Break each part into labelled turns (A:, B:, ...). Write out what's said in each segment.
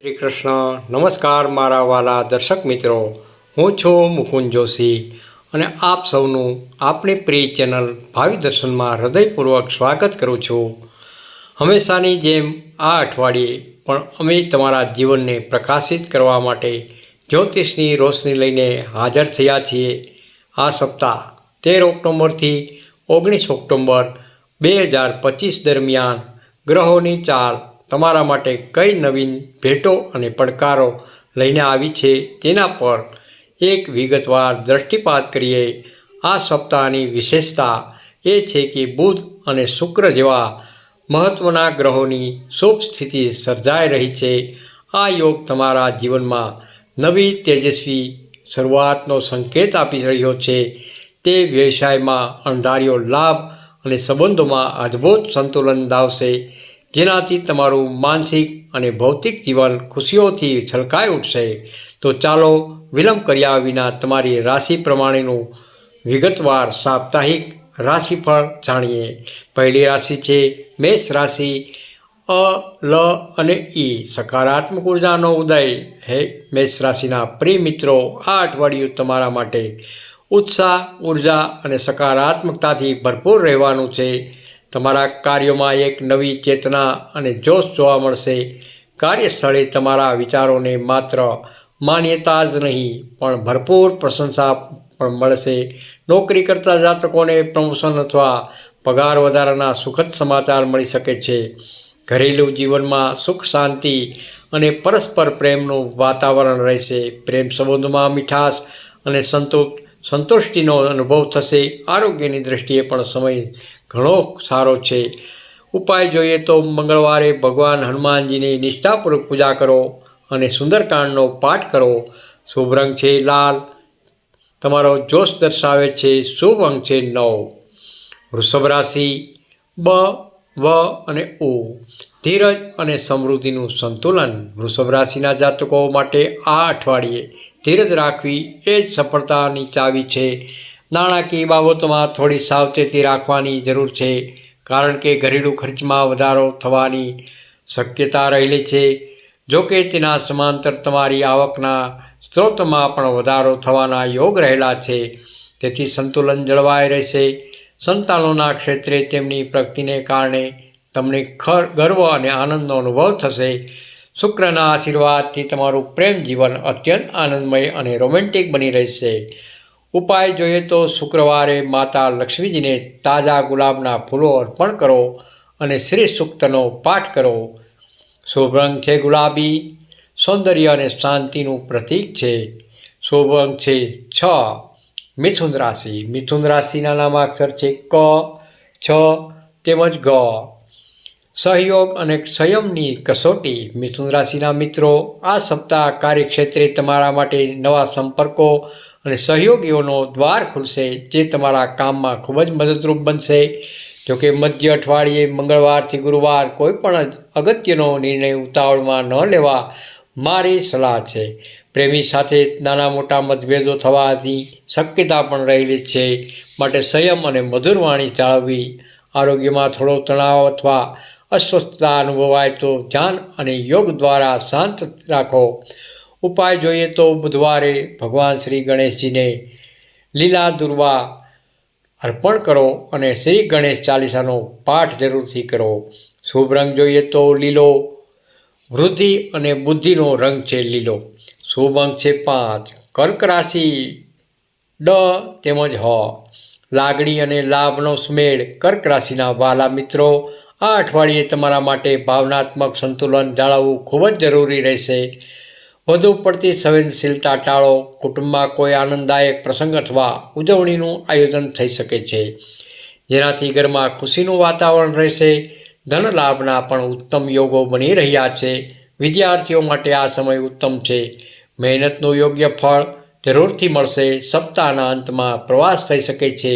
A: શ્રી કૃષ્ણ. નમસ્કાર મારા વાલા દર્શક મિત્રો, હું છું મુકુંદ જોશી અને આપ સૌનું આપણી પ્રિય ચેનલ ભાવિ દર્શનમાં હૃદયપૂર્વક સ્વાગત કરું છું. હંમેશાની જેમ આ અઠવાડિયે પણ અમે તમારા જીવનને પ્રકાશિત કરવા માટે જ્યોતિષની રોશની લઈને હાજર થયા છીએ. આ સપ્તાહ 13 ઓક્ટોબરથી 19 ઓક્ટોબર 2025 દરમિયાન ગ્રહોની ચાલ તમારા માટે કઈ નવીન ભેટો અને પડકારો લઈને આવી છે તેના પર એક વિગતવાર દૃષ્ટિપાત કરીએ. આ સપ્તાહની વિશેષતા એ છે કે બુધ અને શુક્ર જેવા મહત્ત્વના ગ્રહોની શુભ સ્થિતિ સર્જાઈ રહી છે. આ યોગ તમારા જીવનમાં નવી તેજસ્વી શરૂઆતનો સંકેત આપી રહ્યો છે. તે વ્યવસાયમાં અણધાર્યો લાભ અને સંબંધોમાં અદ્ભુત સંતુલન લાવશે, જેનાથી તમારું માનસિક અને ભૌતિક જીવન ખુશીઓથી છલકાઈ ઉઠશે. તો ચાલો વિલંબ કર્યા વિના તમારી રાશિ પ્રમાણેનું વિગતવાર સાપ્તાહિક રાશિફળ જાણીએ. પહેલી રાશિ છે મેષ રાશિ. અ, લ અને ઈ સકારાત્મક ઉર્જાનો ઉદય. હે મેષ રાશિના પ્રિય મિત્રો, આ અઠવાડિયું તમારા માટે ઉત્સાહ, ઉર્જા અને સકારાત્મકતાથી ભરપૂર રહેવાનું છે. તમારા કાર્યોમાં એક નવી ચેતના અને જોશ જોવા મળશે. કાર્યસ્થળે તમારા વિચારોને માત્ર માન્યતા જ નહીં પણ ભરપૂર પ્રશંસા પણ મળશે. નોકરી કરતા જાતકોને પ્રમોશન અથવા પગાર વધારાના સુખદ સમાચાર મળી શકે છે. ઘરેલું જીવનમાં સુખ, શાંતિ અને પરસ્પર પ્રેમનું વાતાવરણ રહેશે. પ્રેમ સંબંધોમાં મીઠાશ અને સંતુષ્ટિનો અનુભવ થશે. આરોગ્યની દૃષ્ટિએ પણ સમય ઘણો સારો છે. ઉપાય જોઈએ તો મંગળવારે ભગવાન હનુમાનજીની નિષ્ઠાપૂર્વક પૂજા કરો અને સુંદરકાંડનો પાઠ કરો. શુભ રંગ છે લાલ. તમારો જોશ દર્શાવે છે. શુભ અંક છે 9. વૃષભ રાશિ. બ, વ અને ઉ ધીરજ અને સમૃદ્ધિનું સંતુલન. વૃષભ રાશિના જાતકો માટે આ અઠવાડિયે ધીરજ રાખવી એ જ સફળતાની ચાવી છે. નાણાકીય બાબતોમાં થોડી સાવચેતી રાખવાની જરૂર છે, કારણ કે ઘરેલું ખર્ચમાં વધારો થવાની શક્યતા રહેલી છે. જોકે તેના સમાંતર તમારી આવકના સ્ત્રોતમાં પણ વધારો થવાના યોગ રહેલા છે, તેથી સંતુલન જળવાઈ રહેશે. સંતાનોના ક્ષેત્રે તેમની પ્રગતિને કારણે તમને ગર્વ અને આનંદનો અનુભવ થશે. શુક્રના આશીર્વાદથી તમારું પ્રેમ જીવન અત્યંત આનંદમય અને રોમેન્ટિક બની રહેશે. ઉપાય જોઈએ તો શુક્રવારે માતા લક્ષ્મીજીને તાજા ગુલાબના ફૂલો અર્પણ કરો અને શ્રી સૂક્તનો પાઠ કરો. શુભ રંગ છે ગુલાબી. સૌંદર્ય અને શાંતિનું પ્રતીક છે. શુભ અંક છે 6. મિથુન રાશિ. મિથુન રાશિના નામાક્ષર છે ક, છ તેમજ ગ. સહયોગ અને સંયમની કસોટી. મિથુન રાશિના મિત્રો, આ સપ્તાહ કાર્યક્ષેત્રે તમારા માટે નવા સંપર્કો અને સહયોગીઓનો દ્વાર ખુલશે, જે તમારા કામમાં ખૂબ જ મદદરૂપ બનશે. જોકે મધ્ય અઠવાડિયે મંગળવારથી ગુરુવાર કોઈ પણ અગત્યનો નિર્ણય ઉતાવળમાં ન લેવા મારી સલાહ છે. પ્રેમી સાથે નાના મોટા મતભેદો થવાની શક્યતા પણ રહેલી છે, માટે સંયમ અને મધુર વાણી જાળવવી. આરોગ્યમાં થોડો તણાવ અથવા અસ્વસ્થતા અનુભવાય તો ધ્યાન અને યોગ દ્વારા શાંત રાખો. ઉપાય જોઈએ તો બુધવારે ભગવાન શ્રી ગણેશજીને લીલા દુર્વા અર્પણ કરો અને શ્રી ગણેશ ચાલીસાનો પાઠ જરૂરથી કરો. શુભ રંગ જોઈએ તો લીલો. વૃદ્ધિ અને બુદ્ધિનો રંગ છે લીલો. શુભ અંક છે 5. કર્ક રાશિ. ડ તેમજ હ લાગણી અને લાભનો સુમેળ. કર્ક રાશિના વાલા મિત્રો, આ અઠવાડિયે તમારા માટે ભાવનાત્મક સંતુલન જાળવવું ખૂબ જ જરૂરી રહેશે. વધુ પડતી સંવેદનશીલતા ટાળો. કુટુંબમાં કોઈ આનંદદાયક પ્રસંગ અથવા ઉજવણીનું આયોજન થઈ શકે છે, જેનાથી ઘરમાં ખુશીનું વાતાવરણ રહેશે. ધન લાભના પણ ઉત્તમ યોગો બની રહ્યા છે. વિદ્યાર્થીઓ માટે આ સમય ઉત્તમ છે. મહેનતનું યોગ્ય ફળ જરૂરથી મળશે. સપ્તાહના અંતમાં પ્રવાસ થઈ શકે છે,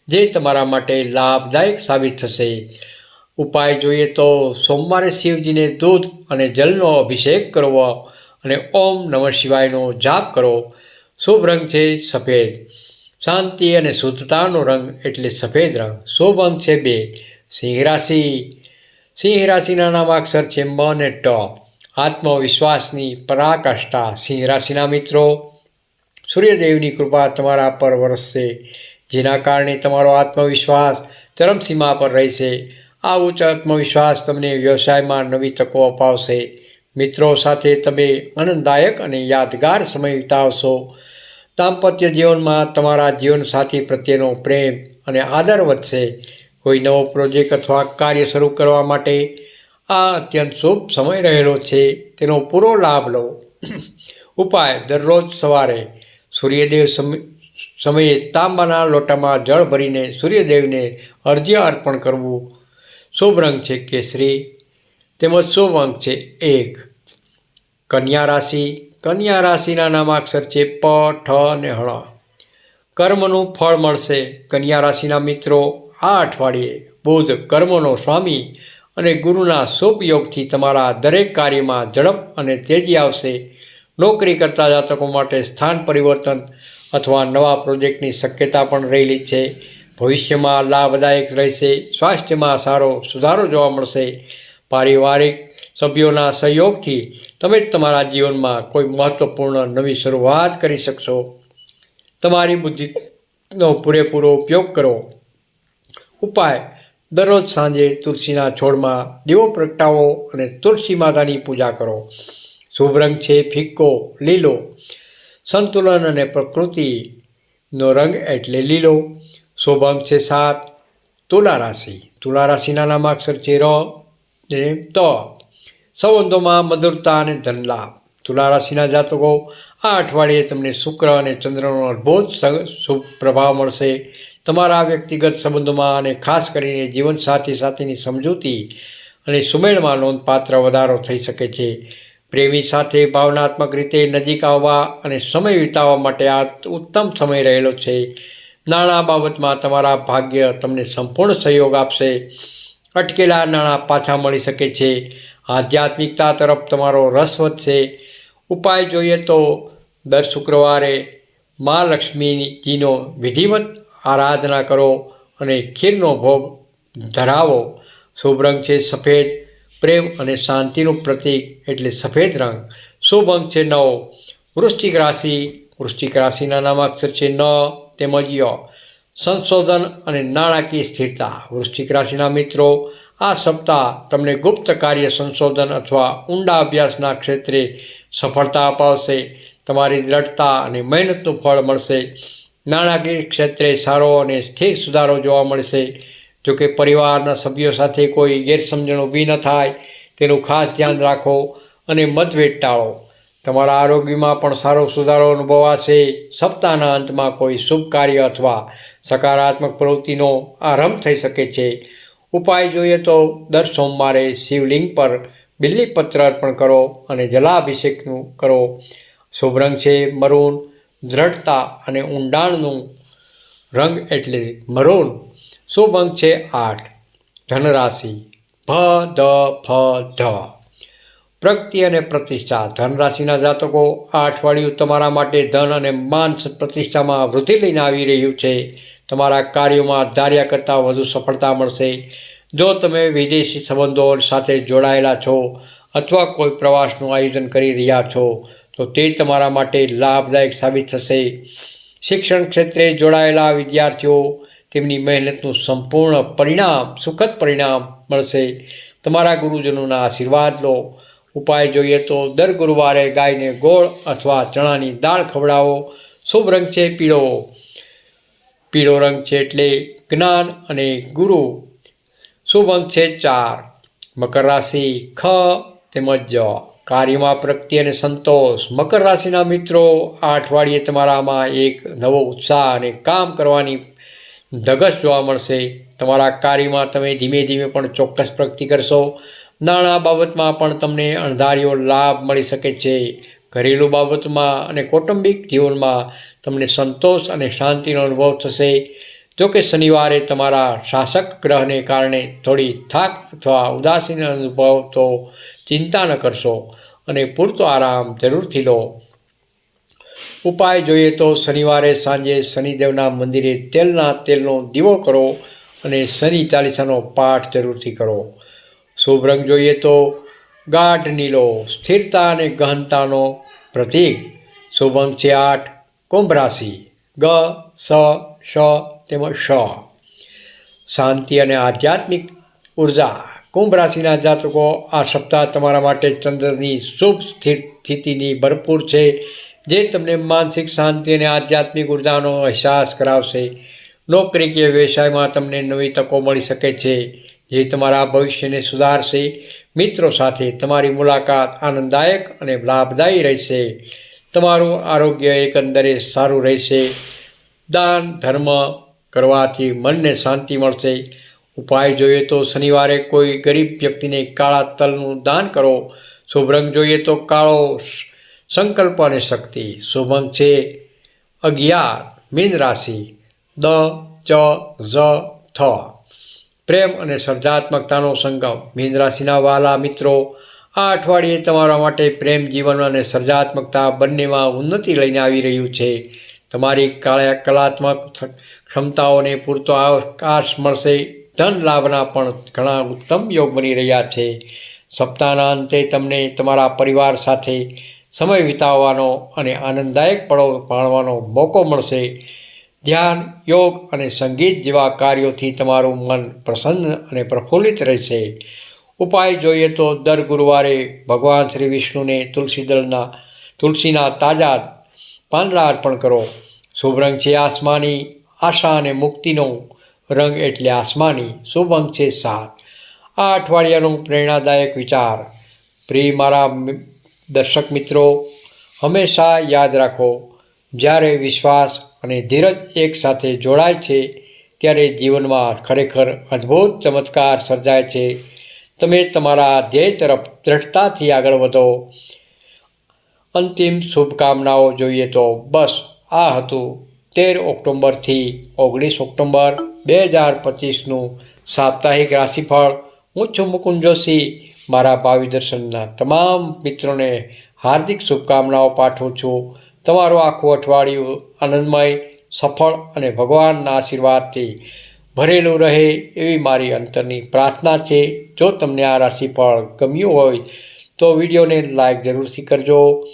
A: જે તમારા માટે લાભદાયક સાબિત થશે. ઉપાય જોઈએ તો સોમવારે શિવજીને દૂધ અને જલનો અભિષેક કરવો અને ઓમ નમઃ શિવાયનો જાપ કરો. શુભ રંગ છે સફેદ. શાંતિ અને શુદ્ધતાનો રંગ એટલે સફેદ રંગ. શુભ અંક છે 2. સિંહ રાશિ. સિંહ રાશિના નામાક્ષર છે મ અને ટ. આત્મવિશ્વાસની પરાકાષ્ઠા. સિંહ રાશિના મિત્રો, સૂર્યદેવની કૃપા તમારા પર વરસશે, જેના કારણે તમારો આત્મવિશ્વાસ ચરમસીમા પર રહેશે. આ ઉચ્ચ આત્મવિશ્વાસ તમને વ્યવસાયમાં નવી તકો અપાવશે. મિત્રો સાથે તમે આનંદદાયક અને યાદગાર સમય વિતાવશો. દાંપત્ય જીવનમાં તમારા જીવનસાથી પ્રત્યેનો પ્રેમ અને આદર વધશે. કોઈ નવો પ્રોજેક્ટ અથવા કાર્ય શરૂ કરવા માટે આ અત્યંત શુભ સમય રહેલો છે, તેનો પૂરો લાભ લો. ઉપાય: દરરોજ સવારે સૂર્યદેવ સમયે તાંબાના લોટામાં જળ ભરીને સૂર્યદેવને અર્ઘ્ય અર્પણ કરવું. શુભ રંગ છે કેસરી, તેમજ શુભ અંક છે 1. કન્યા રાશિ. કન્યા રાશિના નામાક્ષર છે પ, ઠ અને હળ. કર્મનું ફળ મળશે. કન્યા રાશિના મિત્રો, આ અઠવાડિયે બુધ કર્મનો સ્વામી અને ગુરુના શુભ યોગથી તમારા દરેક કાર્યમાં ઝડપ અને તેજી આવશે. નોકરી કરતા જાતકો માટે સ્થાન પરિવર્તન અથવા નવા પ્રોજેક્ટની શક્યતા પણ રહેલી છે. ભવિષ્યમાં લાભદાયક રહેશે. સ્વાસ્થ્યમાં સારો સુધારો જોવા મળશે. પારિવારિક સભ્યોના સહયોગથી તમે તમારા જીવનમાં કોઈ મહત્વપૂર્ણ નવી શરૂઆત કરી શકશો. તમારી બુદ્ધિનો પૂરેપૂરો ઉપયોગ કરો. ઉપાય: દરરોજ સાંજે તુલસીના છોડમાં દીવો પ્રગટાવો અને તુલસી માતાની પૂજા કરો. શુભ રંગ છે ફિક્કો લીલો. સંતુલન અને પ્રકૃતિનો રંગ એટલે લીલો. શુભ અંક છે 7. તુલા રાશિ. તુલા રાશિના નામાક્ષર છે ર અને ત. સંબંધોમાં મધુરતા અને ધનલાભ. તુલા રાશિના જાતકો, આ અઠવાડિયે તમને શુક્ર અને ચંદ્રનો અદ્ભુત શુભ પ્રભાવ મળશે. તમારા વ્યક્તિગત સંબંધોમાં અને ખાસ કરીને જીવનસાથી સાથેની સમજૂતી અને સુમેળમાં નોંધપાત્ર વધારો થઈ શકે છે. પ્રેમી સાથે ભાવનાત્મક રીતે નજીક આવવા અને સમય વિતાવવા માટે આ ઉત્તમ સમય રહેલો છે. નાણાં બાબતમાં તમારા ભાગ્ય તમને સંપૂર્ણ સહયોગ આપશે. અટકેલા નાણાં પાછા મળી શકે છે. આધ્યાત્મિકતા તરફ તમારો રસ વધશે. ઉપાય જોઈએ તો દર શુક્રવારે મા લક્ષ્મીજીનો વિધિવત આરાધના કરો અને ખીરનો ભોગ ધરાવો. શુભ રંગ છે સફેદ. પ્રેમ અને શાંતિનું પ્રતીક એટલે સફેદ રંગ. શુભ અંક છે 9. વૃશ્ચિક રાશિ. વૃશ્ચિક રાશિના નામાક્ષર છે ન તેમજ ય. સંશોધન અને નાણાકીય સ્થિરતા. વૃશ્ચિક રાશિના મિત્રો, આ સપ્તાહ તમને ગુપ્ત કાર્ય સંશોધન અથવા ઊંડા અભ્યાસના ક્ષેત્રે સફળતા અપાવશે. તમારી દ્રઢતા અને મહેનતનું ફળ મળશે. નાણાકીય ક્ષેત્રે સારો અને સ્થિર સુધારો જોવા મળશે. જોકે પરિવારના સભ્યો સાથે કોઈ ગેરસમજણ ઊભી ન થાય તેનું ખાસ ધ્યાન રાખો અને મતભેદ ટાળો. તમારા આરોગ્યમાં પણ સારો સુધારો અનુભવાશે. સપ્તાહના અંતમાં કોઈ શુભ કાર્ય અથવા સકારાત્મક પ્રવૃત્તિનો આરંભ થઈ શકે છે. ઉપાય જોઈએ તો દર સોમવારે શિવલિંગ પર બિલ્લીપત્ર અર્પણ કરો અને જલાભિષેકનું કરો. શુભ રંગ છે મરૂન. દ્રઢતા અને ઊંડાણનું રંગ એટલે મરૂન. શુભ અંક છે 8. ધનરાશિ. ભ, દ, ફ, ઢ. પ્રગતિ અને પ્રતિષ્ઠા. ધન રાશિના જાતકો, આ અઠવાડિયું તમારા માટે ધન અને માન પ્રતિષ્ઠામાં વૃદ્ધિ લઈને આવી રહ્યું છે. તમારા કાર્યોમાં ધાર્યા કરતાં વધુ સફળતા મળશે. જો તમે વિદેશી સંબંધો સાથે જોડાયેલા છો અથવા કોઈ પ્રવાસનું આયોજન કરી રહ્યા છો તો તે તમારા માટે લાભદાયક સાબિત થશે. શિક્ષણ ક્ષેત્રે જોડાયેલા વિદ્યાર્થીઓ તેમની મહેનતનું સંપૂર્ણ પરિણામ, સુખદ પરિણામ મળશે. તમારા ગુરુજનોના આશીર્વાદ લો. ઉપાય જોઈએ તો દર ગુરુવારે ગાયને ગોળ અથવા ચણાની દાળ ખવડાવો. શુભ રંગ છે પીળો. પીળો રંગ છે એટલે જ્ઞાન અને ગુરુ. શુભ અંક છે 4. મકર રાશિ. ખ તેમજ જ. કાર્યમાં પ્રગતિ અને સંતોષ. મકર રાશિના મિત્રો, આ અઠવાડિયે તમારામાં એક નવો ઉત્સાહ અને કામ કરવાની ધગશ જોવા મળશે. તમારા કાર્યમાં તમે ધીમે ધીમે પણ ચોક્કસ પ્રગતિ કરશો. નાણાં બાબતમાં પણ તમને અણધાર્યો લાભ મળી શકે છે. ઘરેલું બાબતમાં અને કૌટુંબિક જીવનમાં તમને સંતોષ અને શાંતિનો અનુભવ થશે. જોકે શનિવારે તમારા શાસક ગ્રહને કારણે થોડી થાક અથવા ઉદાસીનો અનુભવ તો ચિંતા ન કરશો અને પૂરતો આરામ જરૂરથી લો. ઉપાય જોઈએ તો શનિવારે સાંજે શનિદેવના મંદિરે તેલનો દીવો કરો અને શનિ ચાલીસાનો પાઠ જરૂરથી કરો. શુભ રંગ જોઈએ તો ગાઢ નીલો સ્થિરતા અને ગહનતાનો પ્રતીક. શુભ અંક છે 8. કુંભ રાશિ ગ, સ, શ તેમજ શ. શાંતિ અને આધ્યાત્મિક ઉર્જા. કુંભ રાશિના જાતકો, આ સપ્તાહ તમારા માટે ચંદ્રની શુભ સ્થિતિની ભરપૂર છે, જે તમને માનસિક શાંતિ અને આધ્યાત્મિક ઉર્જાનો અહેસાસ કરાવશે. નોકરી કે વ્યવસાયમાં તમને નવી તકો મળી શકે છે, જે તમારા ભવિષ્યને સુધારશે. મિત્રો સાથે તમારી મુલાકાત આનંદદાયક અને લાભદાયી રહેશે. તમારું આરોગ્ય એકંદરે સારું રહેશે. દાન ધર્મ કરવાથી મનને શાંતિ મળશે. ઉપાય જોઈએ તો શનિવારે કોઈ ગરીબ વ્યક્તિને કાળા તલનું દાન કરો. શુભ રંગ જોઈએ તો કાળો, સંકલ્પ અને શક્તિ. શુભ અંક છે 11. મીન રાશિ દ, ચ, ઝ, થ. પ્રેમ અને સર્જનાત્મકતાનો સંગમ. મીન રાશિના વહાલા મિત્રો, આ અઠવાડિયે તમારા માટે પ્રેમ જીવન અને સર્જનાત્મકતા બંનેમાં ઉન્નતિ લઈને આવી રહ્યું છે. તમારી કલાત્મક ક્ષમતાઓને પૂરતો અવકાશ મળશે. ધન લાભના પણ ઘણા ઉત્તમ યોગ બની રહ્યા છે. સપ્તાહના અંતે તમને તમારા પરિવાર સાથે સમય વિતાવવાનો અને આનંદદાયક પળો માણવાનો મોકો મળશે. ધ્યાન, યોગ અને સંગીત જેવા કાર્યોથી તમારું મન પ્રસન્ન અને પ્રફુલ્લિત રહેશે. ઉપાય જોઈએ તો દર ગુરુવારે ભગવાન શ્રી વિષ્ણુને તુલસીના તાજા પાંદડા અર્પણ કરો. શુભ રંગ છે આસમાની. આશા અને મુક્તિનો રંગ એટલે આસમાની. શુભ અંક છે 7. આ અઠવાડિયાનો પ્રેરણાદાયક વિચાર. પ્રિય મારા દર્શક મિત્રો, હંમેશા યાદ રાખો, જ્યારે વિશ્વાસ અને ધીરજ એકસાથે જોડાય છે, ત્યારે જીવનમાં ખરેખર અદ્ભુત ચમત્કાર સર્જાય છે. તમે તમારા ધ્યેય તરફ દ્રઢતાથી આગળ વધો. અંતિમ શુભકામનાઓ જોઈએ તો બસ આ હતું 13 ઓક્ટોબરથી 19 ઓક્ટોબર 2025નું સાપ્તાહિક રાશિફળ. હું છું મુકુંદ જોશી. મારા ભાવિ દર્શનના તમામ મિત્રોને હાર્દિક શુભકામનાઓ પાઠવું છું. તમારું આખું અઠવાડિયું આનંદમય, સફળ અને ભગવાનના આશીર્વાદથી ભરેલું રહે એવી મારી અંતરની પ્રાર્થના છે. જો તમને આ રાશિફળ ગમ્યું હોય તો વિડીયોને લાઈક જરૂરથી કરજો.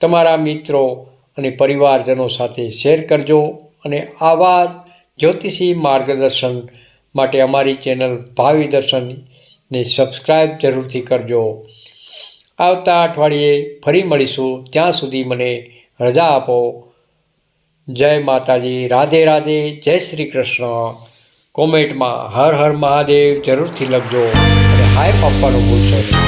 A: તમારા મિત્રો અને પરિવારજનો સાથે શેર કરજો. અને આવા જ્યોતિષી માર્ગદર્શન માટે અમારી ચેનલ ભાવિ દર્શનને સબસ્ક્રાઈબ જરૂરથી કરજો. આવતા અઠવાડિયે ફરી મળીશું. ત્યાં સુધી મને રજા આપો. જય માતાજી, રાધે રાધે, જય શ્રી કૃષ્ણ. કોમેન્ટમાં હર હર મહાદેવ જરૂરથી લખજો અને હાય આપવાનું ભૂલશો નહીં.